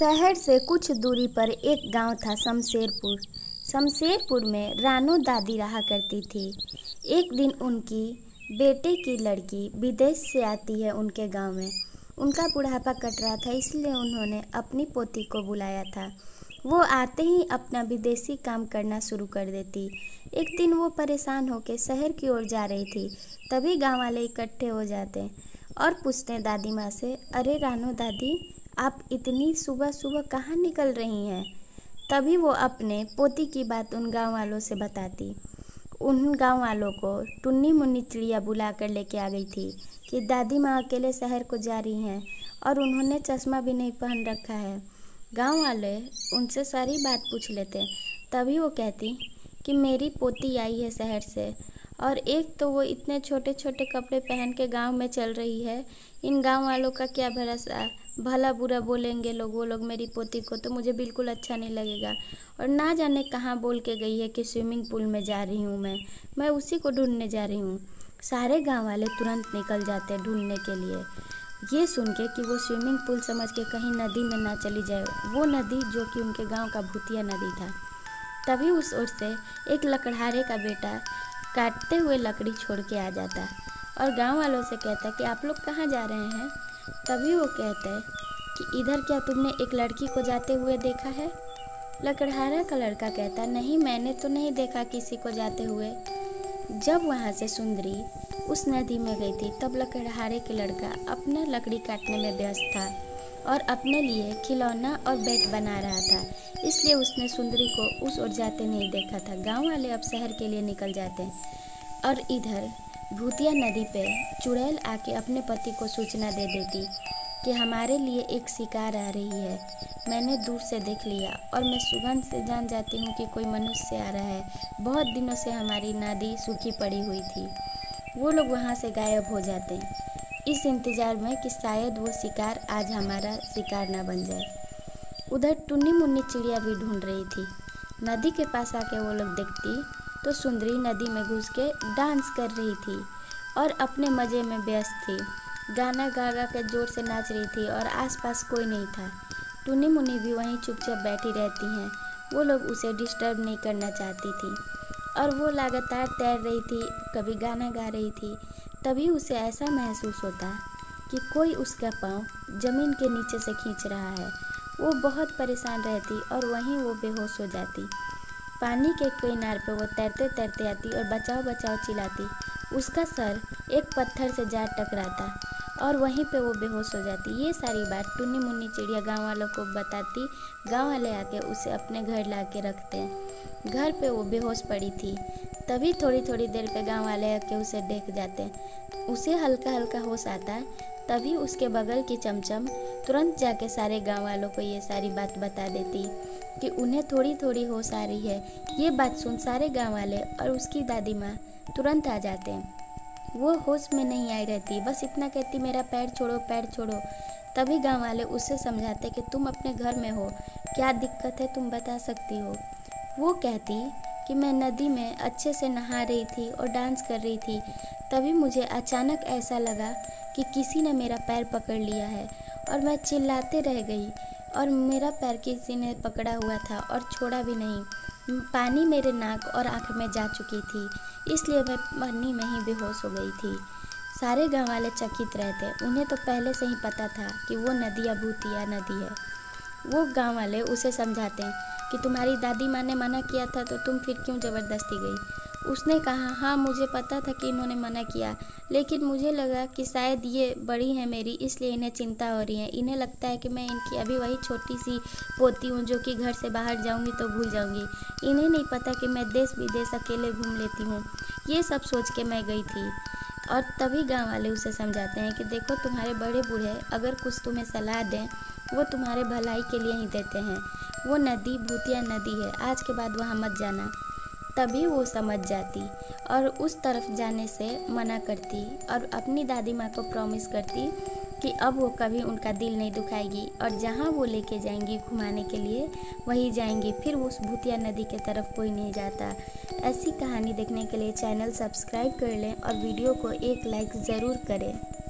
शहर से कुछ दूरी पर एक गांव था शमशेरपुर। शमशेरपुर में रानो दादी रहा करती थी। एक दिन उनकी बेटे की लड़की विदेश से आती है उनके गांव में। उनका बुढ़ापा कट रहा था, इसलिए उन्होंने अपनी पोती को बुलाया था। वो आते ही अपना विदेशी काम करना शुरू कर देती। एक दिन वो परेशान होकर शहर की ओर जा रही थी, तभी गांव वाले इकट्ठे हो जाते और पूछते दादी माँ से, अरे रानो दादी, आप इतनी सुबह सुबह कहाँ निकल रही हैं? तभी वो अपने पोती की बात उन गांव वालों से बताती। उन गांव वालों को टुन्नी मुन्नी चिड़िया बुला कर लेके आ गई थी कि दादी माँ अकेले शहर को जा रही हैं और उन्होंने चश्मा भी नहीं पहन रखा है। गांव वाले उनसे सारी बात पूछ लेते, तभी वो कहती कि मेरी पोती आई है शहर से, और एक तो वो इतने छोटे छोटे कपड़े पहन के गांव में चल रही है। इन गांव वालों का क्या भरोसा, भला बुरा बोलेंगे वो लोग मेरी पोती को, तो मुझे बिल्कुल अच्छा नहीं लगेगा। और ना जाने कहाँ बोल के गई है कि स्विमिंग पूल में जा रही हूँ, मैं उसी को ढूंढने जा रही हूँ। सारे गांव वाले तुरंत निकल जाते ढूंढने के लिए, ये सुन के कि वो स्विमिंग पूल समझ के कहीं नदी में ना चली जाए, वो नदी जो कि उनके गाँव का भूतिया नदी था। तभी उस ओर से एक लकड़हारे का बेटा काटते हुए लकड़ी छोड़ के आ जाता और गांव वालों से कहता कि आप लोग कहाँ जा रहे हैं? तभी वो कहते हैं कि इधर क्या तुमने एक लड़की को जाते हुए देखा है? लकड़हारा का लड़का कहता, नहीं, मैंने तो नहीं देखा किसी को जाते हुए। जब वहाँ से सुंदरी उस नदी में गई थी, तब लकड़हारे के लड़का अपना लकड़ी काटने में व्यस्त था और अपने लिए खिलौना और बैट बना रहा था, इसलिए उसने सुंदरी को उस ओर जाते नहीं देखा था। गांव वाले अब शहर के लिए निकल जाते हैं और इधर भूतिया नदी पे चुड़ैल आके अपने पति को सूचना दे देती कि हमारे लिए एक शिकार आ रही है। मैंने दूर से देख लिया और मैं सुगंध से जान जाती हूँ कि कोई मनुष्य आ रहा है। बहुत दिनों से हमारी नदी सूखी पड़ी हुई थी। वो लोग वहाँ से गायब हो जाते हैं, इस इंतज़ार में कि शायद वो शिकार आज हमारा शिकार ना बन जाए। उधर टुन्नी मुन्नी चिड़िया भी ढूंढ रही थी। नदी के पास आके वो लोग देखती तो सुंदरी नदी में घुस के डांस कर रही थी और अपने मज़े में व्यस्त थी। गाना गा गा के जोर से नाच रही थी और आसपास कोई नहीं था। टुन्नी मुन्नी भी वहीं चुपचाप बैठी रहती हैं, वो लोग उसे डिस्टर्ब नहीं करना चाहती थी और वो लगातार तैर रही थी, कभी गाना गा रही थी। तभी उसे ऐसा महसूस होता कि कोई उसका पाँव ज़मीन के नीचे से खींच रहा है। वो बहुत परेशान रहती और वहीं वो बेहोश हो जाती। पानी के किनारे पे वो तैरते तैरते आती और बचाओ बचाओ चिल्लाती। उसका सर एक पत्थर से जा टकराता और वहीं पे वो बेहोश हो जाती। ये सारी बात टुन्नी मुन्नी चिड़िया गांव वालों को बताती। गांव वाले आके उसे अपने घर ला के रखते हैं। घर पे वो बेहोश पड़ी थी। तभी थोड़ी थोड़ी देर पे गांव वाले आके उसे देख जाते हैं। उसे हल्का हल्का होश आता है। तभी उसके बगल की चमचम तुरंत जाके सारे गांव वालों को ये सारी बात बता देती कि उन्हें थोड़ी थोड़ी होश आ रही है। ये बात सुन सारे गांव वाले और उसकी दादी माँ तुरंत आ जाते हैं। वो होश में नहीं आई रहती, बस इतना कहती, मेरा पैर छोड़ो, पैर छोड़ो। तभी गांव वाले उससे समझाते कि तुम अपने घर में हो, क्या दिक्कत है तुम बता सकती हो। वो कहती कि मैं नदी में अच्छे से नहा रही थी और डांस कर रही थी, तभी मुझे अचानक ऐसा लगा कि किसी ने मेरा पैर पकड़ लिया है और मैं चिल्लाते रह गई और मेरा पैर किसी ने पकड़ा हुआ था और छोड़ा भी नहीं। पानी मेरे नाक और आँख में जा चुकी थी, इसलिए मैं पानी में ही बेहोश हो गई थी। सारे गाँव वाले चकित रहते। उन्हें तो पहले से ही पता था कि वो नदी या भूतिया नदी है। वो गाँव वाले उसे समझाते हैं कि तुम्हारी दादी माँ ने मना किया था तो तुम फिर क्यों ज़बरदस्ती गई? उसने कहा, हाँ मुझे पता था कि इन्होंने मना किया, लेकिन मुझे लगा कि शायद ये बड़ी हैं मेरी, इसलिए इन्हें चिंता हो रही है। इन्हें लगता है कि मैं इनकी अभी वही छोटी सी पोती हूँ जो कि घर से बाहर जाऊँगी तो भूल जाऊँगी। इन्हें नहीं पता कि मैं देश विदेश अकेले घूम लेती हूँ। ये सब सोच के मैं गई थी। और तभी गाँव वाले उसे समझाते हैं कि देखो, तुम्हारे बड़े बूढ़े अगर कुछ तुम्हें सलाह दें, वो तुम्हारे भलाई के लिए ही देते हैं। वो नदी भूतिया नदी है, आज के बाद वहाँ मत जाना। तभी वो समझ जाती और उस तरफ जाने से मना करती और अपनी दादी माँ को प्रॉमिस करती कि अब वो कभी उनका दिल नहीं दुखाएगी और जहाँ वो लेके जाएंगी घुमाने के लिए वहीं जाएंगी। फिर उस भूतिया नदी के तरफ कोई नहीं जाता। ऐसी कहानी देखने के लिए चैनल सब्सक्राइब कर लें और वीडियो को एक लाइक ज़रूर करें।